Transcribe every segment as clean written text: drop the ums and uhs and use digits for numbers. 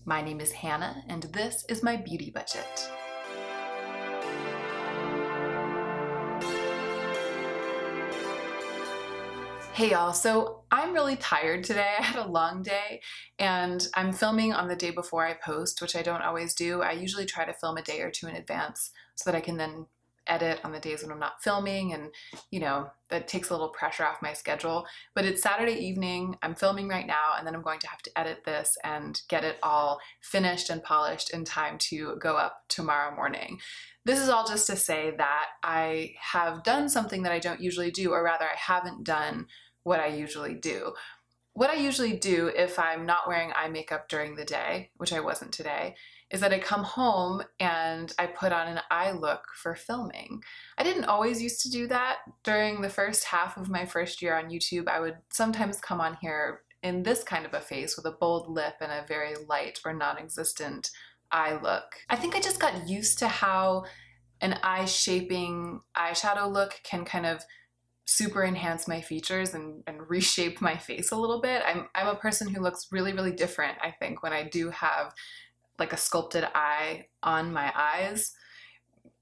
My name is Hannah, and this is my beauty budget. Hey y'all, so I'm really tired today. I had a long day and I'm filming on the day before I post, which I don't always do. I usually try to film a day or two in advance so that I can then edit on the days when I'm not filming, and that takes a little pressure off my schedule. But it's Saturday evening, I'm filming right now, and then I'm going to have to edit this and get it all finished and polished in time to go up tomorrow morning. This is all just to say that I have done something that I don't usually do, or rather I haven't done what I usually do. What I usually do if I'm not wearing eye makeup during the day, which I wasn't today, is that I come home and I put on an eye look for filming. I didn't always used to do that. During the first half of my first year on YouTube, I would sometimes come on here in this kind of a face with a bold lip and a very light or non-existent eye look. I think I just got used to how an eye-shaping eyeshadow look can kind of super enhance my features and reshape my face a little bit. I'm a person who looks really, really different, I think, when I do have like a sculpted eye on my eyes,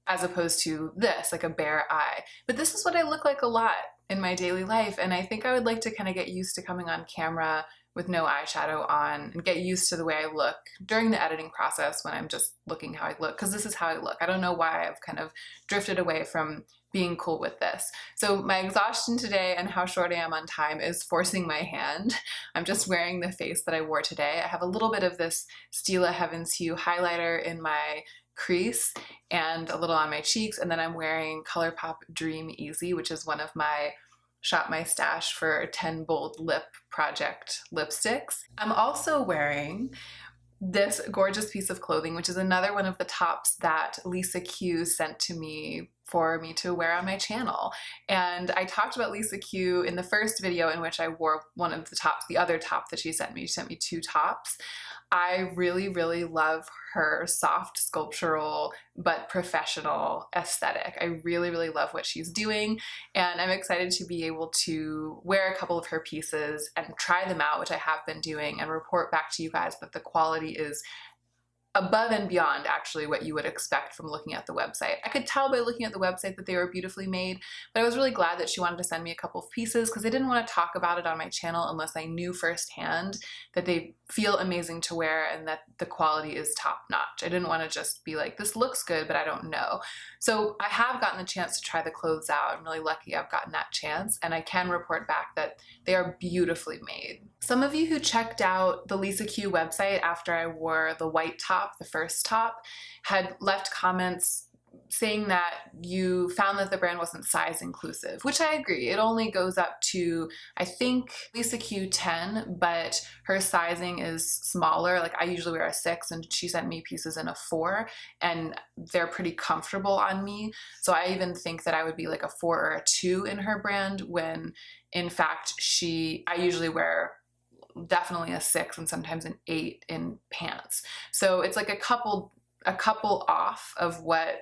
as opposed to this, like a bare eye. But this is what I look like a lot in my daily life, and I think I would like to kind of get used to coming on camera with no eyeshadow on and get used to the way I look during the editing process when I'm just looking how I look, because this is how I look. I don't know why I've kind of drifted away from being cool with this. So my exhaustion today and how short I am on time is forcing my hand. I'm just wearing the face that I wore today. I have a little bit of this Stila Heaven's Hue highlighter in my crease and a little on my cheeks, and then I'm wearing ColourPop Dream Easy, which is one of my Shop My Stash for 10 Bold Lip Project lipsticks. I'm also wearing this gorgeous piece of clothing, which is another one of the tops that Lisa Q sent to me for me to wear on my channel. And I talked about Lisa Q in the first video in which I wore one of the tops, the other top that she sent me. She sent me two tops. I really, really love her soft sculptural but professional aesthetic. I really, really love what she's doing, and I'm excited to be able to wear a couple of her pieces and try them out, which I have been doing, and report back to you guys that the quality is above and beyond actually what you would expect from looking at the website. I could tell by looking at the website that they were beautifully made, but I was really glad that she wanted to send me a couple of pieces because I didn't want to talk about it on my channel unless I knew firsthand that they feel amazing to wear and that the quality is top notch. I didn't want to just be like, this looks good, but I don't know. So I have gotten the chance to try the clothes out. I'm really lucky I've gotten that chance, and I can report back that they are beautifully made. Some of you who checked out the Lisa Q website after I wore the white top, the first top, had left comments saying that you found that the brand wasn't size inclusive, which I agree. It only goes up to, I think, Lisa Q 10, but her sizing is smaller. Like I usually wear a 6 and she sent me pieces in a 4, and they're pretty comfortable on me. So I even think that I would be like a 4 or a 2 in her brand, when in fact I usually wear definitely a 6 and sometimes an 8 in pants. So it's like a couple off of what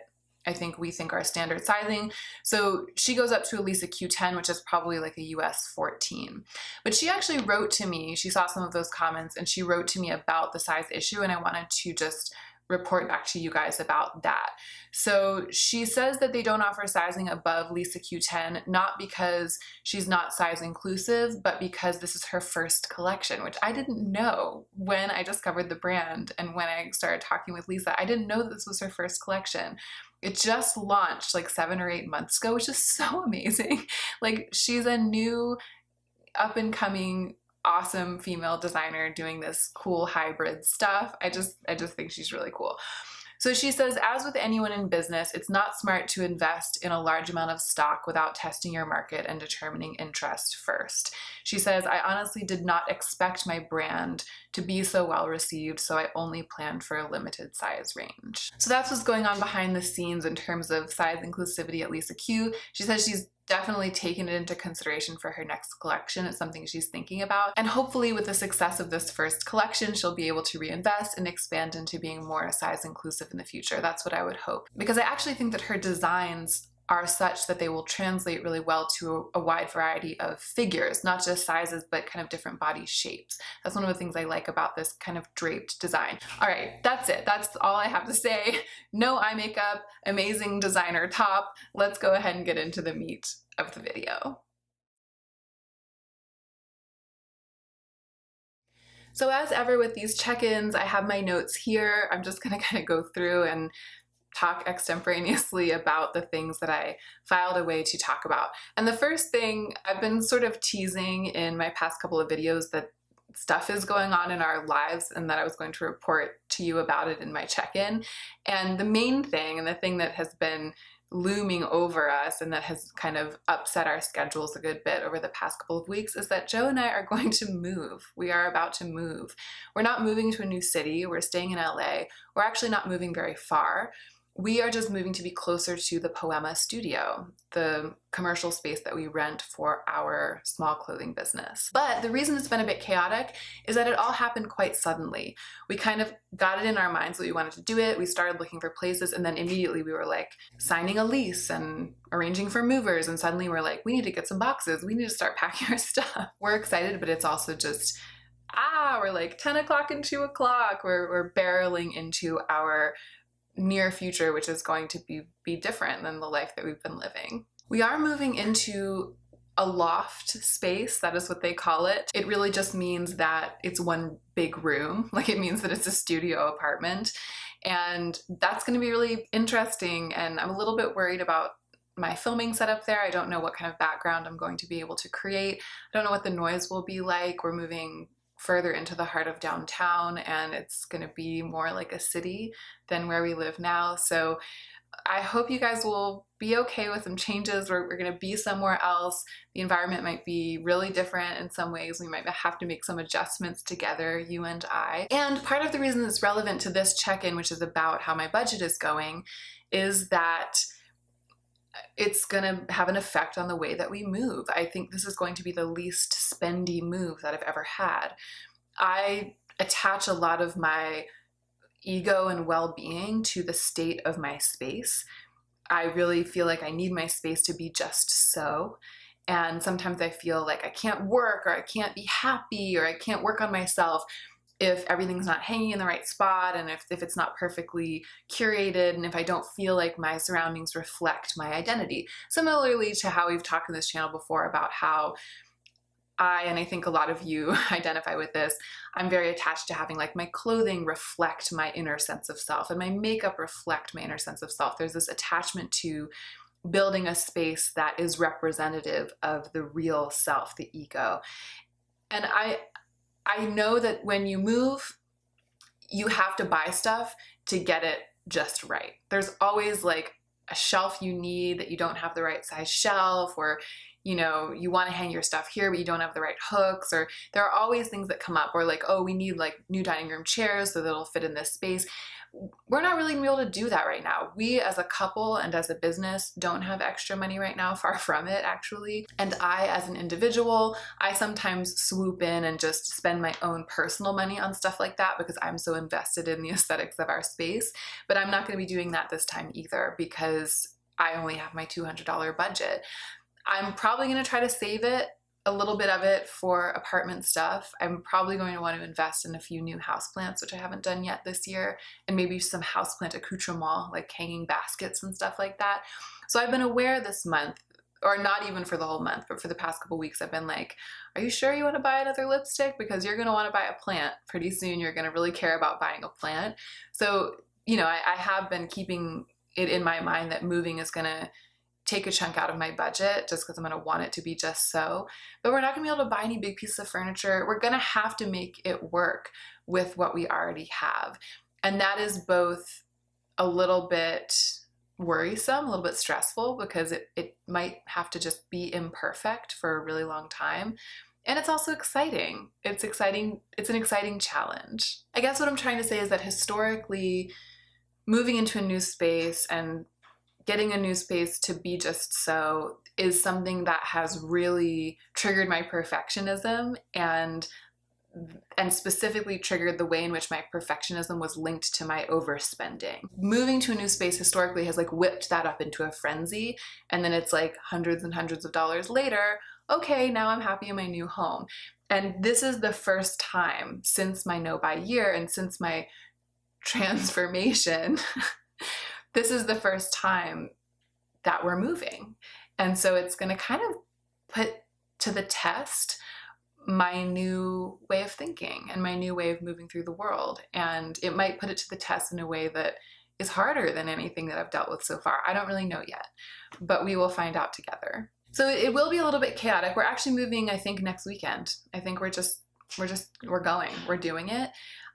I think we think our standard sizing. So she goes up to a Lisa Q10, which is probably like a US 14. But she actually wrote to me, she saw some of those comments and she wrote to me about the size issue, and I wanted to just report back to you guys about that. So she says that they don't offer sizing above Lisa Q10, not because she's not size inclusive, but because this is her first collection, which I didn't know when I discovered the brand and when I started talking with Lisa. I didn't know that this was her first collection. It just launched like 7 or 8 months ago, which is so amazing. Like, she's a new up and coming awesome female designer doing this cool hybrid stuff. I just think she's really cool. So she says, as with anyone in business, it's not smart to invest in a large amount of stock without testing your market and determining interest first. She says, I honestly did not expect my brand to be so well received, so I only planned for a limited size range. So that's what's going on behind the scenes in terms of size inclusivity at Lisa Q. She says she's definitely taken it into consideration for her next collection. It's something she's thinking about. And hopefully with the success of this first collection, she'll be able to reinvest and expand into being more size inclusive in the future. That's what I would hope. Because I actually think that her designs are such that they will translate really well to a wide variety of figures, not just sizes, but kind of different body shapes. That's one of the things I like about this kind of draped design. All right, that's it. That's all I have to say. No eye makeup, amazing designer top. Let's go ahead and get into the meat of the video. So as ever with these check-ins, I have my notes here. I'm just gonna kind of go through and talk extemporaneously about the things that I filed away to talk about. And the first thing, I've been sort of teasing in my past couple of videos that stuff is going on in our lives and that I was going to report to you about it in my check-in. And the main thing, and the thing that has been looming over us and that has kind of upset our schedules a good bit over the past couple of weeks, is that Joe and I are going to move. We are about to move. We're not moving to a new city. We're staying in LA. We're actually not moving very far. We are just moving to be closer to the Poema studio, the commercial space that we rent for our small clothing business. But the reason it's been a bit chaotic is that it all happened quite suddenly. We kind of got it in our minds that we wanted to do it. We started looking for places, and then immediately we were like signing a lease and arranging for movers, and suddenly we're like, we need to get some boxes. We need to start packing our stuff. We're excited, but it's also just, we're like 10 o'clock and 2 o'clock. We're barreling into our near future, which is going to be different than the life that we've been living. We are moving into a loft space, that is what they call it. It really just means that it's one big room, like it means that it's a studio apartment, and that's going to be really interesting, and I'm a little bit worried about my filming setup there. I don't know what kind of background I'm going to be able to create. I don't know what the noise will be like. We're moving further into the heart of downtown, and it's going to be more like a city than where we live now. So I hope you guys will be okay with some changes. We're going to be somewhere else. The environment might be really different in some ways. We might have to make some adjustments together, you and I. And part of the reason it's relevant to this check-in, which is about how my budget is going, is that it's going to have an effect on the way that we move. I think this is going to be the least spendy move that I've ever had. I attach a lot of my ego and well-being to the state of my space. I really feel like I need my space to be just so. And sometimes I feel like I can't work, or I can't be happy, or I can't work on myself if everything's not hanging in the right spot, and if it's not perfectly curated, and if I don't feel like my surroundings reflect my identity. Similarly to how we've talked in this channel before about how and I think a lot of you identify with this, I'm very attached to having like my clothing reflect my inner sense of self, and my makeup reflect my inner sense of self. There's this attachment to building a space that is representative of the real self, the ego. And I know that when you move, you have to buy stuff to get it just right. There's always like a shelf you need that you don't have the right size shelf, or you know, you want to hang your stuff here, but you don't have the right hooks, or there are always things that come up, or like, oh, we need like new dining room chairs so that it'll fit in this space. We're not really gonna be able to do that right now. We as a couple and as a business don't have extra money right now, far from it actually. And I as an individual, I sometimes swoop in and just spend my own personal money on stuff like that because I'm so invested in the aesthetics of our space. But I'm not gonna be doing that this time either because I only have my $200 budget. I'm probably gonna try to save it, a little bit of it, for apartment stuff. I'm probably going to want to invest in a few new houseplants, which I haven't done yet this year, and maybe some houseplant accoutrement, like hanging baskets and stuff like that. So I've been aware this month, or not even for the whole month, but for the past couple weeks, I've been like, are you sure you want to buy another lipstick? Because you're going to want to buy a plant. Pretty soon you're going to really care about buying a plant. So, you know, I have been keeping it in my mind that moving is going to take a chunk out of my budget just because I'm going to want it to be just so. But we're not going to be able to buy any big pieces of furniture. We're going to have to make it work with what we already have. And that is both a little bit worrisome, a little bit stressful, because it might have to just be imperfect for a really long time. And it's also exciting. It's exciting. It's an exciting challenge. I guess what I'm trying to say is that historically, moving into a new space and getting a new space to be just so is something that has really triggered my perfectionism, and and specifically triggered the way in which my perfectionism was linked to my overspending. Moving to a new space historically has like whipped that up into a frenzy, and then it's like hundreds and hundreds of dollars later, okay, now I'm happy in my new home. And this is the first time since my no-buy year and since my transformation, this is the first time that we're moving. And so it's going to kind of put to the test my new way of thinking and my new way of moving through the world. And it might put it to the test in a way that is harder than anything that I've dealt with so far. I don't really know yet, but we will find out together. So it will be a little bit chaotic. We're actually moving, I think, next weekend. I think we're doing it.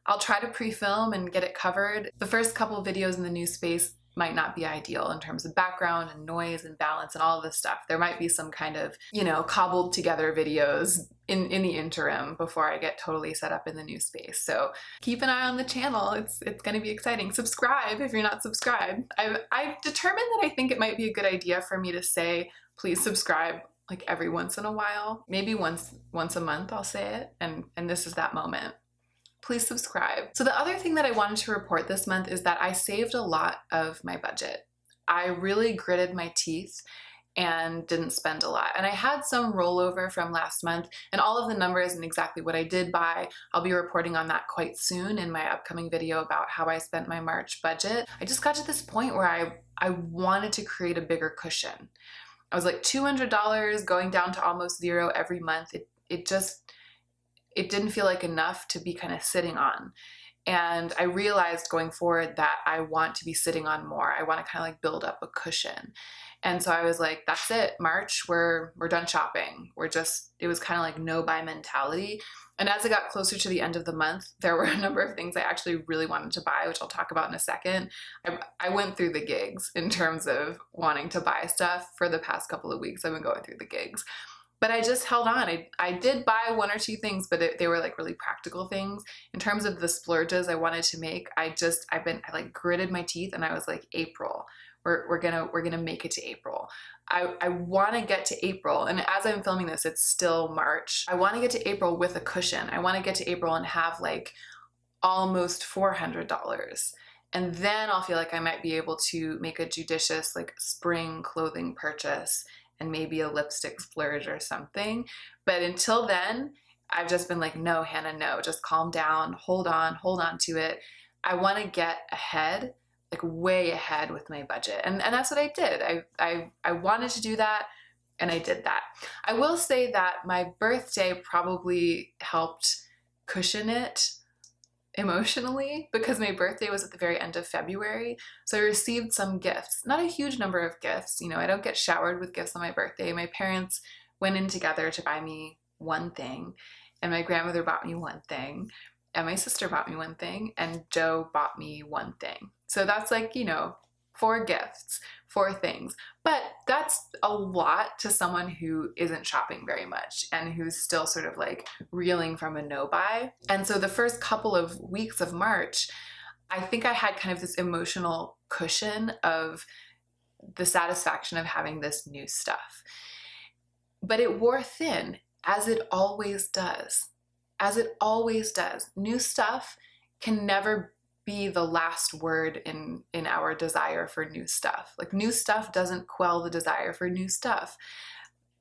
I'll try to pre-film and get it covered. The first couple of videos in the new space might not be ideal in terms of background and noise and balance and all of this stuff. There might be some kind of, cobbled together videos in the interim before I get totally set up in the new space. So keep an eye on the channel. It's going to be exciting. Subscribe if you're not subscribed. I've determined that I think it might be a good idea for me to say, please subscribe like every once in a while. Maybe once a month I'll say it, and this is that moment. Please subscribe. So the other thing that I wanted to report this month is that I saved a lot of my budget. I really gritted my teeth and didn't spend a lot. And I had some rollover from last month, and all of the numbers and exactly what I did buy, I'll be reporting on that quite soon in my upcoming video about how I spent my March budget. I just got to this point where I wanted to create a bigger cushion. I was like $200 going down to almost zero every month. It didn't feel like enough to be kind of sitting on. And I realized going forward that I want to be sitting on more. I want to kind of like build up a cushion. And so I was like, that's it, March, we're done shopping. It was kind of like no buy mentality. And as I got closer to the end of the month, there were a number of things I actually really wanted to buy, which I'll talk about in a second. I went through the gigs in terms of wanting to buy stuff for the past couple of weeks. I've been going through the gigs. But I just held on. I did buy one or two things, but they were like really practical things. In terms of the splurges I wanted to make, I like gritted my teeth and I was like, April, we're gonna make it to April. I want to get to April, and as I'm filming this, it's still March. I want to get to April with a cushion. I want to get to April and have like almost $400. And then I'll feel like I might be able to make a judicious like spring clothing purchase and maybe a lipstick splurge or something. But until then, I've just been like, no, Hannah, no, just calm down, hold on to it. I want to get ahead, like way ahead with my budget. And that's what I did. I wanted to do that, and I did that. I will say that my birthday probably helped cushion it emotionally, because my birthday was at the very end of February. So I received some gifts, not a huge number of gifts. I don't get showered with gifts on my birthday. My parents went in together to buy me one thing, and my grandmother bought me one thing, and my sister bought me one thing, and Joe bought me one thing. So that's like, 4 gifts, 4 things. But that's a lot to someone who isn't shopping very much and who's still sort of like reeling from a no buy. And so the first couple of weeks of March, I think I had kind of this emotional cushion of the satisfaction of having this new stuff. But it wore thin, as it always does. As it always does. New stuff can never be the last word in our desire for new stuff. Like, new stuff doesn't quell the desire for new stuff.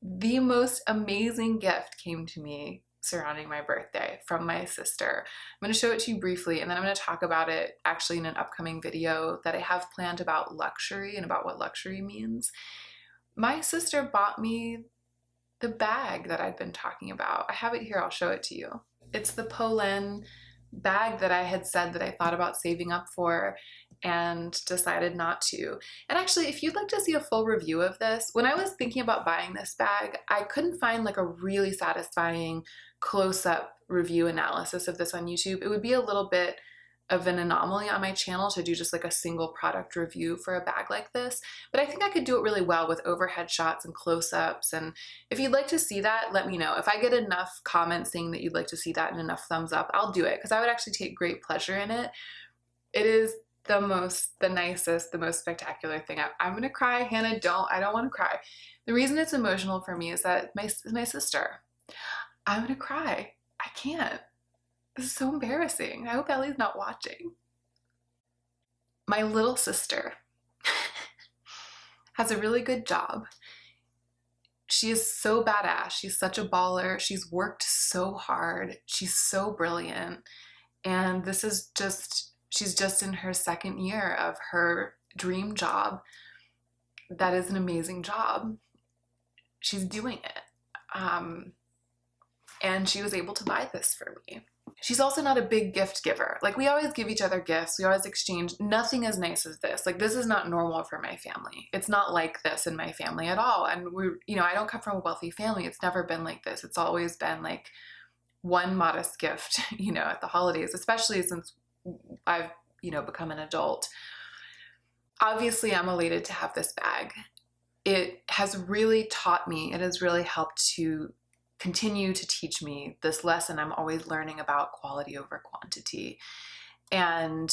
The most amazing gift came to me surrounding my birthday from my sister. I'm going to show it to you briefly, and then I'm going to talk about it actually in an upcoming video that I have planned about luxury and about what luxury means. My sister bought me the bag that I've been talking about. I have it here, I'll show it to you. It's the Polen bag that I had said that I thought about saving up for and decided not to. And actually, if you'd like to see a full review of this, when I was thinking about buying this bag, I couldn't find like a really satisfying close-up review analysis of this on YouTube. It would be a little bit of an anomaly on my channel to do just like a single product review for a bag like this, but I think I could do it really well with overhead shots and close-ups. And if you'd like to see that, let me know. If I get enough comments saying that you'd like to see that and enough thumbs up, I'll do it, because I would actually take great pleasure in it. It is the nicest, the most spectacular thing. I'm gonna cry, Hannah, I don't want to cry. The reason it's emotional for me is that my sister. I'm gonna cry. I can't. This is so embarrassing. I hope Ellie's not watching. My little sister has a really good job. She is so badass. She's such a baller. She's worked so hard. She's so brilliant. And this is just, she's just in her second year of her dream job. That is an amazing job. She's doing it. And she was able to buy this for me. She's also not a big gift giver. Like, we always give each other gifts. We always exchange. Nothing as nice as this. Like, this is not normal for my family. It's not like this in my family at all. And I don't come from a wealthy family. It's never been like this. It's always been like one modest gift, at the holidays, especially since I've, become an adult. Obviously, I'm elated to have this bag. It has really taught me, it has really helped to continue to teach me this lesson I'm always learning about quality over quantity, and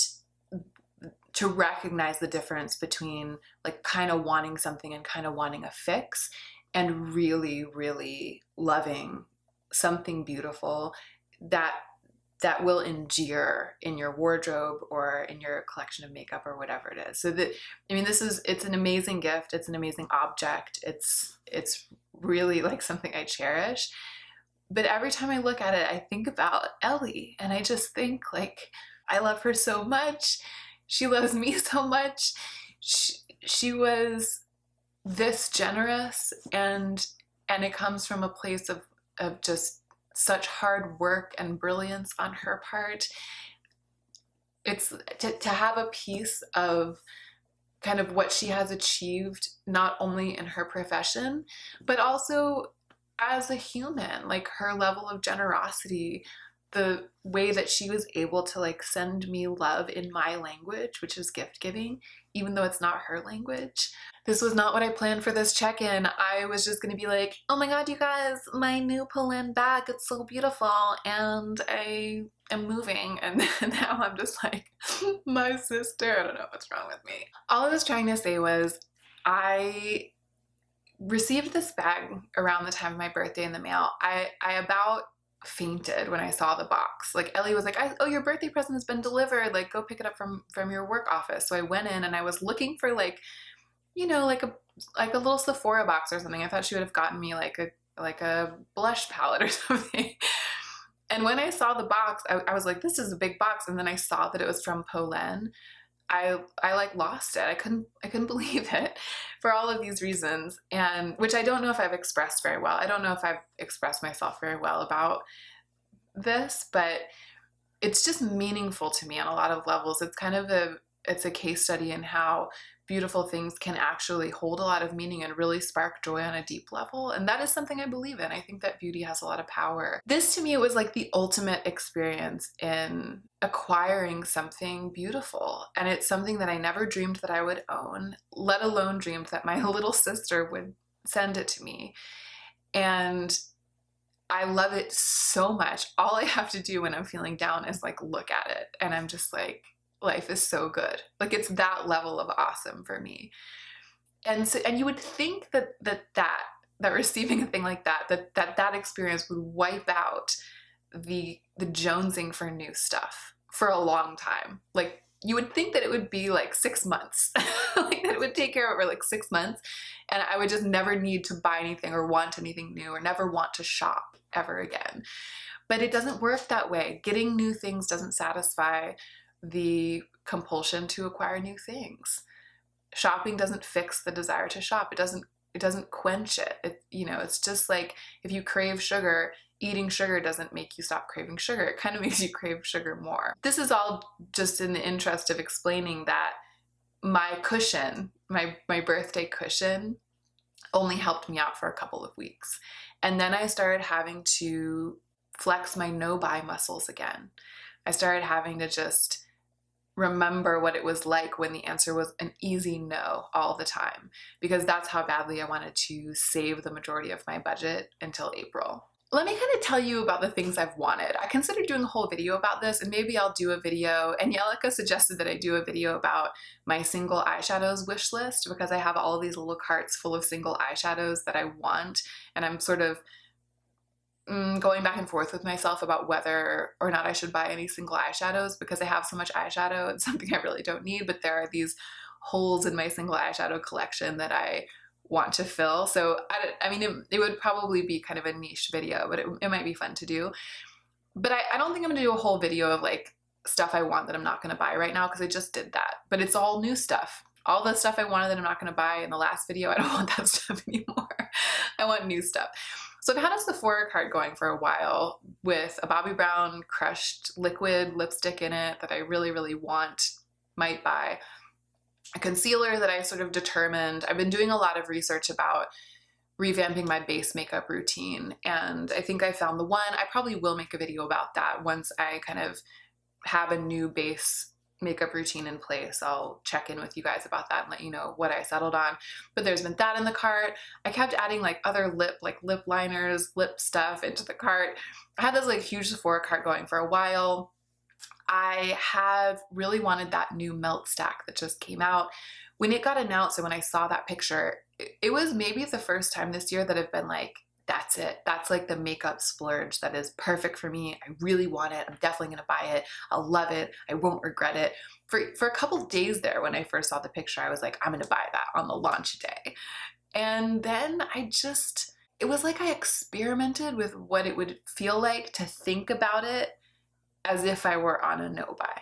to recognize the difference between like kind of wanting something and kind of wanting a fix, and really, really loving something beautiful that will endure in your wardrobe or in your collection of makeup or whatever it is. So it's an amazing gift. It's an amazing object. It's really like something I cherish. But every time I look at it, I think about Ellie, and I just think like, I love her so much. She loves me so much. She was this generous, and it comes from a place of just such hard work and brilliance on her part. It's to have a piece of kind of what she has achieved, not only in her profession, but also as a human, like her level of generosity, the way that she was able to like send me love in my language, which is gift giving, even though it's not her language. This was not what I planned for this check-in. I was just gonna be like, oh my god, you guys, my new Poland bag, it's so beautiful, and I am moving. And now I'm just like, my sister, I don't know what's wrong with me. All I was trying to say was, I received this bag around the time of my birthday in the mail. I about fainted when I saw the box. Like, Ellie was like, oh, your birthday present has been delivered, like go pick it up from your work office. So I went in and I was looking for like a little Sephora box or something. I thought she would have gotten me like a blush palette or something. And when I saw the box, I was like, this is a big box. And then I saw that it was from Poland. I like lost it. I couldn't believe it for all of these reasons, and which I don't know if I've expressed very well. I don't know if I've expressed myself very well about this, but it's just meaningful to me on a lot of levels. It's kind of it's a case study in how beautiful things can actually hold a lot of meaning and really spark joy on a deep level. And that is something I believe in. I think that beauty has a lot of power. This to me was like the ultimate experience in acquiring something beautiful. And it's something that I never dreamed that I would own, let alone dreamed that my little sister would send it to me. And I love it so much. All I have to do when I'm feeling down is like look at it, and I'm just like, life is so good. Like, it's that level of awesome for me. And so, and you would think that receiving a thing like that experience would wipe out the jonesing for new stuff for a long time. Like, you would think that it would be like 6 months, like that it would take care of it for like 6 months, and I would just never need to buy anything or want anything new or never want to shop ever again. But it doesn't work that way. Getting new things doesn't satisfy the compulsion to acquire new things. Shopping doesn't fix the desire to shop. It doesn't quench it. It's just like if you crave sugar, eating sugar doesn't make you stop craving sugar. It kind of makes you crave sugar more. This is all just in the interest of explaining that my cushion, my birthday cushion, only helped me out for a couple of weeks. And then I started having to flex my no-buy muscles again. I started having to just remember what it was like when the answer was an easy no all the time, because that's how badly I wanted to save the majority of my budget until April. Let me kind of tell you about the things I've wanted. I considered doing a whole video about this, and maybe I'll do a video, and Yelika suggested that I do a video about my single eyeshadows wish list, because I have all these little carts full of single eyeshadows that I want, and I'm sort of going back and forth with myself about whether or not I should buy any single eyeshadows because I have so much eyeshadow. It's something I really don't need, but there are these holes in my single eyeshadow collection that I want to fill. So I mean, it would probably be kind of a niche video, but it might be fun to do. But I don't think I'm gonna do a whole video of like stuff I want that I'm not gonna buy right now because I just did that. But it's all new stuff. All the stuff I wanted that I'm not gonna buy in the last video, I don't want that stuff anymore. I want new stuff. So I've had a Sephora cart going for a while with a Bobbi Brown crushed liquid lipstick in it that I really, really might buy. A concealer that I sort of determined. I've been doing a lot of research about revamping my base makeup routine, and I think I found the one. I probably will make a video about that once I kind of have a new base makeup routine in place. I'll check in with you guys about that and let you know what I settled on. But there's been that in the cart. I kept adding like other lip liners, lip stuff into the cart. I had this like huge Sephora cart going for a while. I have really wanted that new melt stack that just came out. When it got announced and when I saw that picture, it was maybe the first time this year that I've been like, that's it. That's like the makeup splurge that is perfect for me. I really want it. I'm definitely gonna buy it. I'll love it. I won't regret it. For a couple days there when I first saw the picture, I was like, I'm gonna buy that on the launch day. And then it was like I experimented with what it would feel like to think about it as if I were on a no-buy.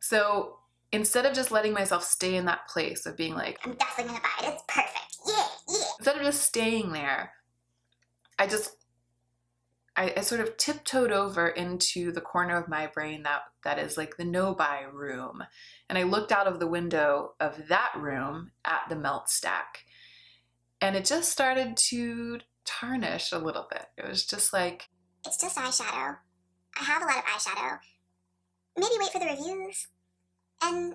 So instead of just letting myself stay in that place of being like, I'm definitely gonna buy it, it's perfect, yeah, yeah. Instead of just staying there, I sort of tiptoed over into the corner of my brain that is like the no-buy room. And I looked out of the window of that room at the melt stack. And it just started to tarnish a little bit. It was just like, it's just eyeshadow. I have a lot of eyeshadow. Maybe wait for the reviews. And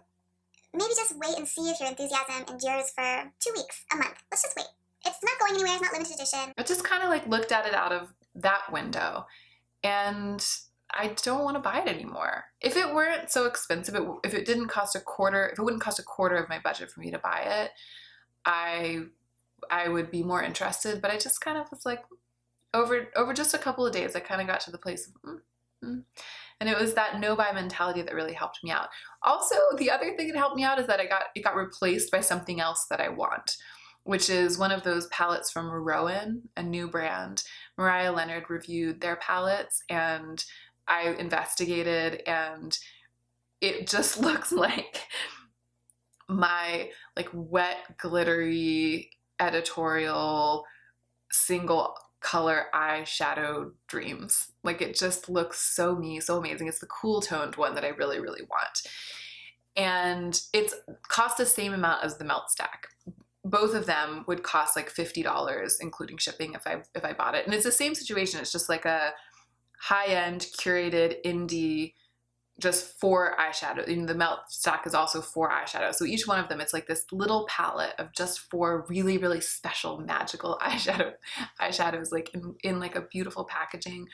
maybe just wait and see if your enthusiasm endures for 2 weeks, a month. Let's just wait. It's not going anywhere, it's not limited edition. I just kind of like looked at it out of that window and I don't want to buy it anymore. If it weren't so expensive, if it wouldn't cost a quarter of my budget for me to buy it, I would be more interested, but I just kind of was like, over just a couple of days, I kind of got to the place of, and it was that no-buy mentality that really helped me out. Also, the other thing that helped me out is that it got replaced by something else that I want, which is one of those palettes from Rowan, a new brand. Mariah Leonard reviewed their palettes and I investigated, and it just looks like my like wet, glittery, editorial, single color eyeshadow dreams. Like it just looks so me, so amazing. It's the cool toned one that I really, really want. And it's cost the same amount as the melt stack. Both of them would cost like $50, including shipping if I bought it. And it's the same situation. It's just like a high-end curated indie, just 4 eyeshadow. And the melt stack is also 4 eyeshadows. So each one of them, it's like this little palette of just 4 really, really special magical eyeshadows, like in like a beautiful packaging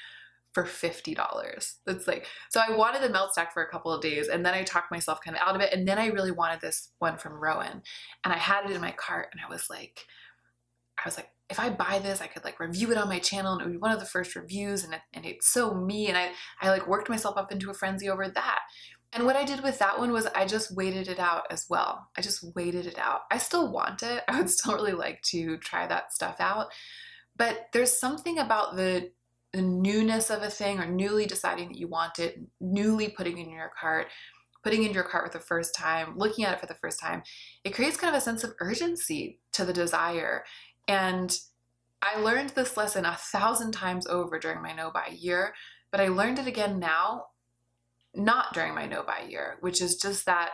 for $50. It's like, so I wanted the melt stack for a couple of days and then I talked myself kind of out of it. And then I really wanted this one from Rowan and I had it in my cart and I was like, if I buy this, I could like review it on my channel and it would be one of the first reviews and it's so me. And I like worked myself up into a frenzy over that. And what I did with that one was I just waited it out as well. I just waited it out. I still want it. I would still really like to try that stuff out. But there's something about the newness of a thing or newly deciding that you want it, newly putting it in your cart for the first time, looking at it for the first time. It creates kind of a sense of urgency to the desire. And I learned this lesson 1,000 times over during my no-buy year, but I learned it again now, not during my no-buy year, which is just that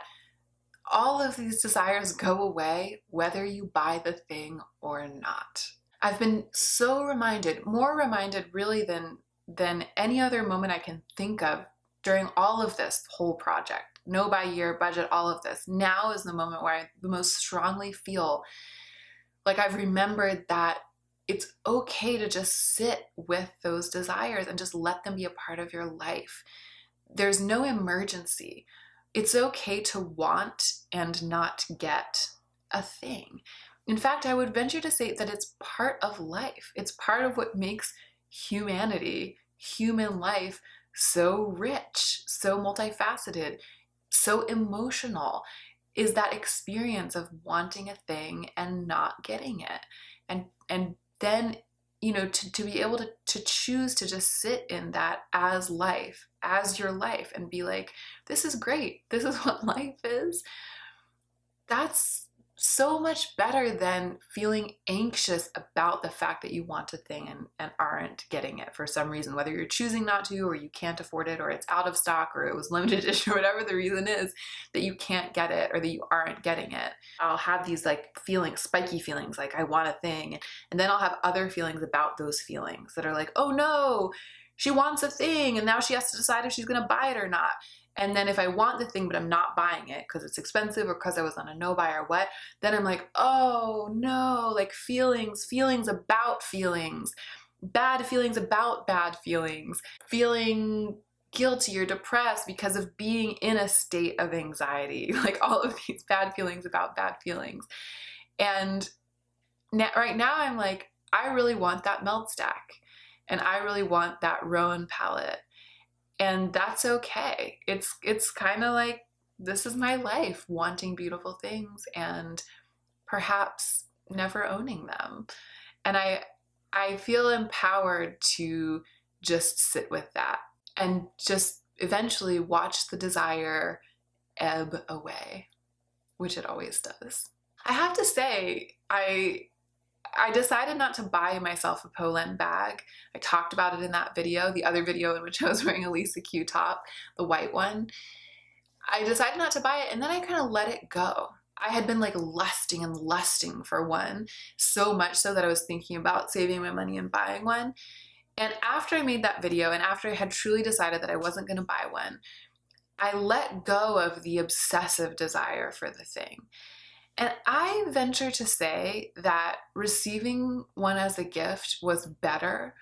all of these desires go away whether you buy the thing or not. I've been so reminded, more reminded really than any other moment I can think of during all of this whole project, no-buy year, budget, all of this. Now is the moment where I the most strongly feel like I've remembered that it's okay to just sit with those desires and just let them be a part of your life. There's no emergency. It's okay to want and not get a thing. In fact, I would venture to say that it's part of life. It's part of what makes humanity, human life so rich, so multifaceted, so emotional, is that experience of wanting a thing and not getting it. And then, to be able to choose to just sit in that as life, as your life, and be like, this is great. This is what life is. That's so much better than feeling anxious about the fact that you want a thing and aren't getting it for some reason, whether you're choosing not to, or you can't afford it, or it's out of stock, or it was limited edition, or whatever the reason is that you can't get it or that you aren't getting it. I'll have these like feelings, spiky feelings, like I want a thing. And then I'll have other feelings about those feelings that are like, oh no, she wants a thing and now she has to decide if she's going to buy it or not. And then if I want the thing, but I'm not buying it because it's expensive or because I was on a no buy or what, then I'm like, oh no, like feelings about feelings, bad feelings about bad feelings, feeling guilty or depressed because of being in a state of anxiety, like all of these bad feelings about bad feelings. And right now I'm like, I really want that melt stack and I really want that Rowan palette. And that's okay. It's kind of like, this is my life, wanting beautiful things and perhaps never owning them. And I feel empowered to just sit with that and just eventually watch the desire ebb away, which it always does. I have to say, I decided not to buy myself a Polène bag. I talked about it in that video, the other video in which I was wearing a Lisa Q top, the white one. I decided not to buy it, and then I kind of let it go. I had been like lusting for one, so much so that I was thinking about saving my money and buying one. And after I made that video, and after I had truly decided that I wasn't going to buy one, I let go of the obsessive desire for the thing. And I venture to say that receiving one as a gift was better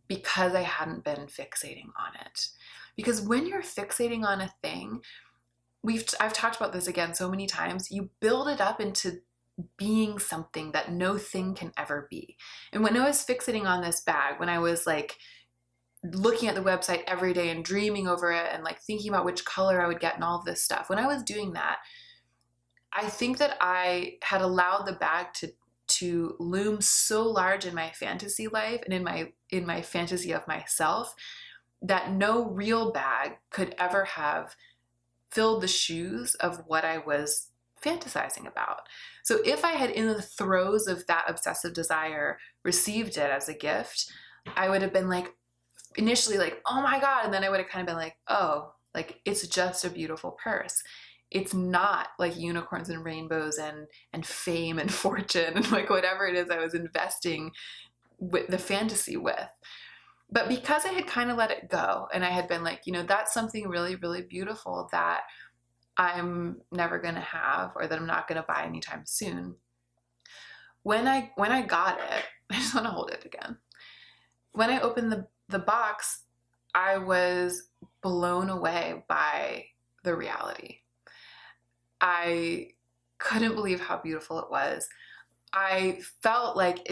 because I hadn't been fixating on it. Because when you're fixating on a thing, I've talked about this again so many times, you build it up into being something that no thing can ever be. And when I was fixating on this bag, when I was like looking at the website every day and dreaming over it and like thinking about which color I would get and all of this stuff, when I was doing that, I think that I had allowed the bag to loom so large in my fantasy life and in my fantasy of myself that no real bag could ever have filled the shoes of what I was fantasizing about. So if I had, in the throes of that obsessive desire, received it as a gift, I would have been like, initially like, oh my God. And then I would have kind of been like, oh, like it's just a beautiful purse. It's not like unicorns and rainbows and fame and fortune and like whatever it is I was investing with the fantasy with. But because I had kind of let it go and I had been like, that's something really, really beautiful that I'm never going to have or that I'm not going to buy anytime soon. When I got it, I just want to hold it again. When I opened the box, I was blown away by the reality. I couldn't believe how beautiful it was. I felt like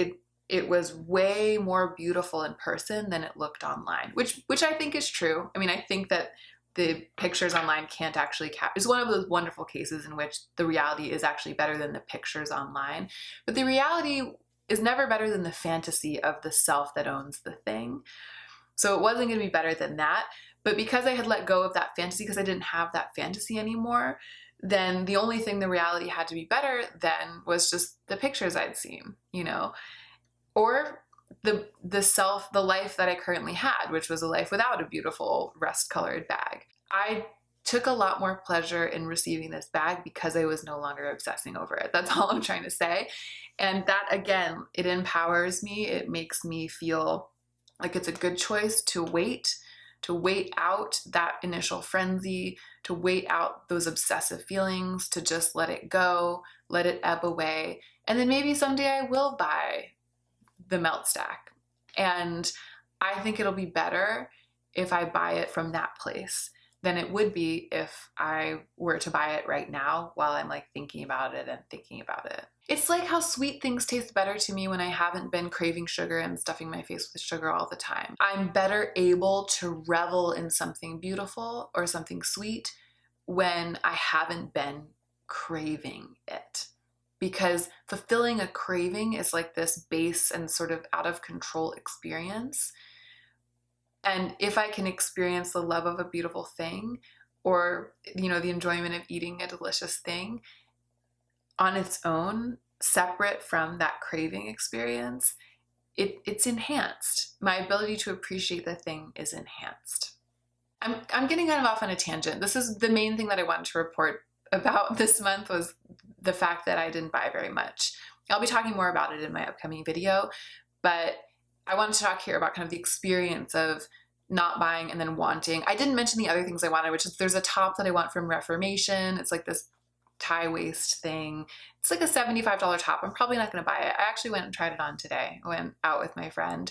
it was way more beautiful in person than it looked online, which I think is true. I mean, I think that the pictures online can't actually it's one of those wonderful cases in which the reality is actually better than the pictures online. But the reality is never better than the fantasy of the self that owns the thing. So it wasn't going to be better than that. But because I had let go of that fantasy, because I didn't have that fantasy anymore, then the only thing the reality had to be better then was just the pictures I'd seen, or the life that I currently had, which was a life without a beautiful rust-colored bag. I took a lot more pleasure in receiving this bag because I was no longer obsessing over it. That's all I'm trying to say. And that, again, it empowers me. It makes me feel like it's a good choice to wait out that initial frenzy, to wait out those obsessive feelings, to just let it go, let it ebb away. And then maybe someday I will buy the melt stack. And I think it'll be better if I buy it from that place, than it would be if I were to buy it right now while I'm like thinking about it and thinking about it. It's like how sweet things taste better to me when I haven't been craving sugar and stuffing my face with sugar all the time. I'm better able to revel in something beautiful or something sweet when I haven't been craving it. Because fulfilling a craving is like this base and sort of out of control experience. And if I can experience the love of a beautiful thing, or, you know, the enjoyment of eating a delicious thing on its own, separate from that craving experience, it's enhanced. My ability to appreciate the thing is enhanced. I'm getting kind of off on a tangent. This is the main thing that I wanted to report about this month, was the fact that I didn't buy very much. I'll be talking more about it in my upcoming video, but I wanted to talk here about kind of the experience of not buying and then wanting. I didn't mention the other things I wanted, which is there's a top that I want from Reformation. It's like this tie waist thing. It's like a $75 top. I'm probably not going to buy it. I actually went and tried it on today. I went out with my friend,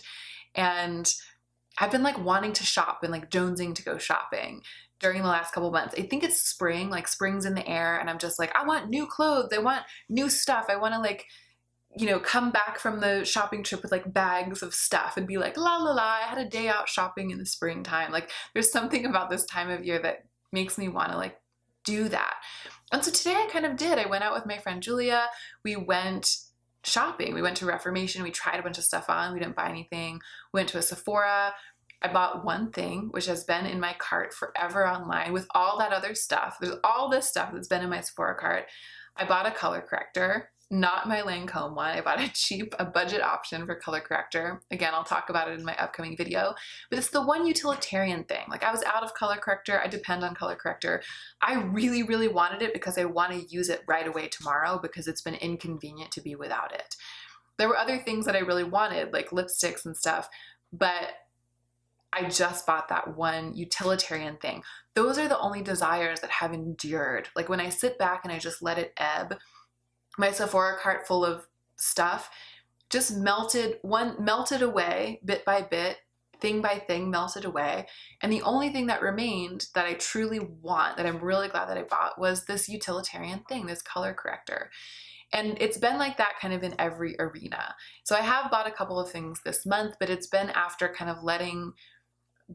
and I've been like wanting to shop and like jonesing to go shopping during the last couple months. I think it's spring, like spring's in the air, and I'm just like, I want new clothes. I want new stuff. I want to like, you know, come back from the shopping trip with like bags of stuff and be like, la la la, I had a day out shopping in the springtime. Like there's something about this time of year that makes me want to like do that. And so today I kind of did. I went out with my friend Julia. We went shopping. We went to Reformation. We tried a bunch of stuff on. We didn't buy anything. We went to a Sephora. I bought one thing, which has been in my cart forever online with all that other stuff. There's all this stuff that's been in my Sephora cart. I bought a color corrector, not my Lancome one. I bought a budget option for color corrector. Again, I'll talk about it in my upcoming video, but it's the one utilitarian thing. Like I was out of color corrector. I depend on color corrector. I really, really wanted it because I want to use it right away tomorrow because it's been inconvenient to be without it. There were other things that I really wanted, like lipsticks and stuff, but I just bought that one utilitarian thing. Those are the only desires that have endured. Like when I sit back and I just let it ebb, my Sephora cart full of stuff just melted away bit by bit, thing by thing melted away. And the only thing that remained that I truly want, that I'm really glad that I bought, was this utilitarian thing, this color corrector. And it's been like that kind of in every arena. So I have bought a couple of things this month, but it's been after kind of letting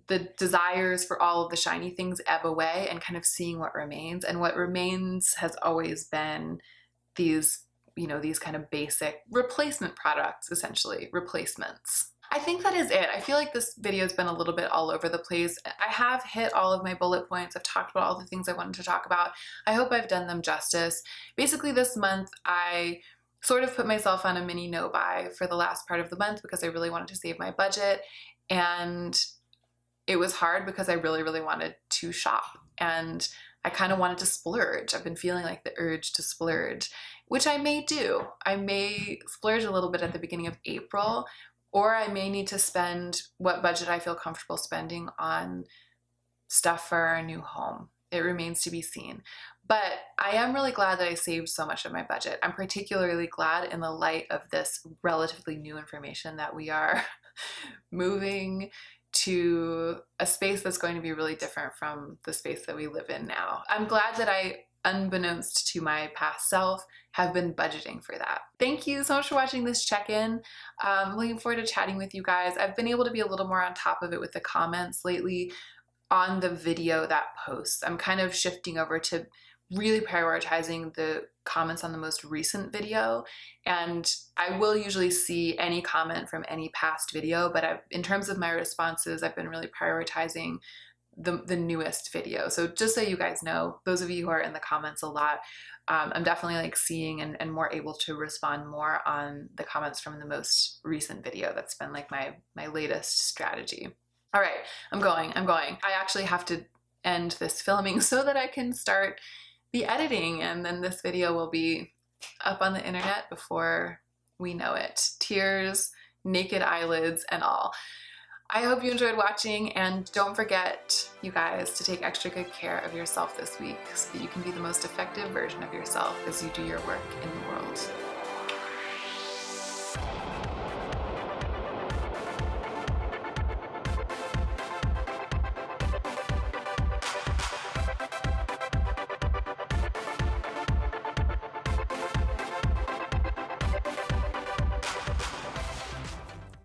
the desires for all of the shiny things ebb away and kind of seeing what remains. And what remains has always been these, you know, these kind of basic replacement products, essentially replacements. I think that is it. I feel like this video has been a little bit all over the place. I have hit all of my bullet points. I've talked about all the things I wanted to talk about. I hope I've done them justice. Basically this month, I sort of put myself on a mini no buy for the last part of the month because I really wanted to save my budget. And it was hard because I really, really wanted to shop. And I kind of wanted to splurge. I've been feeling like the urge to splurge, which I may do. I may splurge a little bit at the beginning of April, or I may need to spend what budget I feel comfortable spending on stuff for our new home. It remains to be seen. But I am really glad that I saved so much of my budget. I'm particularly glad in the light of this relatively new information that we are moving to a space that's going to be really different from the space that we live in now. I'm glad that I, unbeknownst to my past self, have been budgeting for that. Thank you so much for watching this check-in. Looking forward to chatting with you guys. I've been able to be a little more on top of it with the comments lately on the video that posts. I'm kind of shifting over to really prioritizing the comments on the most recent video, and I will usually see any comment from any past video, but in terms of my responses, I've been really prioritizing the newest video. So just so you guys know, those of you who are in the comments a lot, I'm definitely like seeing and more able to respond more on the comments from the most recent video. That's been like my latest strategy. All right, I'm going. I actually have to end this filming so that I can start the editing, and then this video will be up on the internet before we know it. Tears, naked eyelids, and all. I hope you enjoyed watching, and don't forget, you guys, to take extra good care of yourself this week so that you can be the most effective version of yourself as you do your work in the world.